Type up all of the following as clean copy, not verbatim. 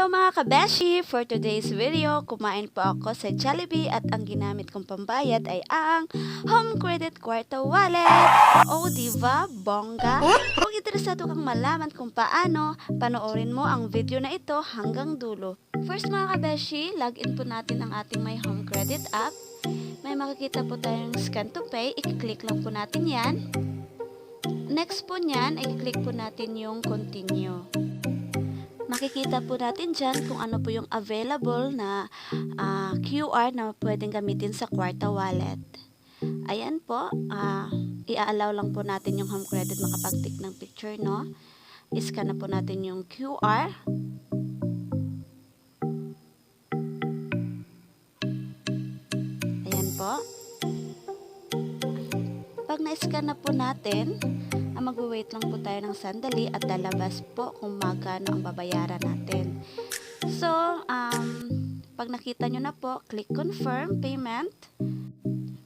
Hello mga kabeshi! For today's video, kumain po ako sa Jollibee at ang ginamit kong pambayad ay ang Home Credit Kwarta Wallet. O diba, bongga? Kung interesado kang malaman kung paano, panoorin mo ang video na ito hanggang dulo. First mga kabeshi, login po natin ang ating My Home Credit app. May makikita po tayong scan to pay, i-click lang po natin yan. Next po nyan, i-click po natin yung continue. Makikita po natin dyan kung ano po yung available na QR na pwedeng gamitin sa Kwarta Wallet. Ayan po, i-allow lang po natin yung home credit makapag-tick ng picture, no? I-scan na po natin yung QR. Ayan po. Pag na-scan na po natin, mag-wait lang po tayo ng sandali at lalabas po kung magkano ang babayaran natin. So, pag nakita nyo na po, click confirm payment.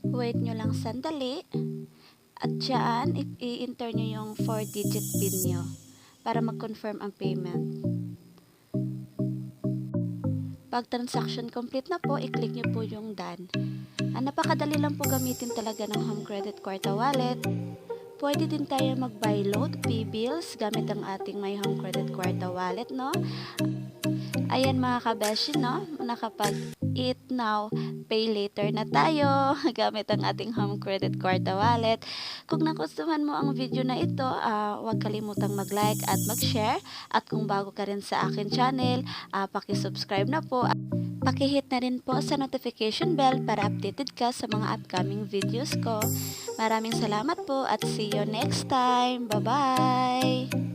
Wait nyo lang sandali. At dyan, i-enter nyo yung 4-digit PIN nyo para mag-confirm ang payment. Pag transaction complete na po, i-click nyo po yung done. Napakadali lang po gamitin talaga ng Home Credit Kwarta Wallet. Pwede din tayo mag-buy load, pay bills gamit ang ating My Home Credit Kwarta Wallet, no? Ayan mga kabeshi, no? Nakapag-eat now, pay later na tayo gamit ang ating Home Credit Kwarta Wallet. Kung nagustuhan mo ang video na ito, huwag kalimutang mag-like at mag-share. At kung bago ka rin sa akin channel, paki-subscribe na po. Paki-hit na rin po sa notification bell para updated ka sa mga upcoming videos ko. Maraming salamat po at see you next time. Bye-bye!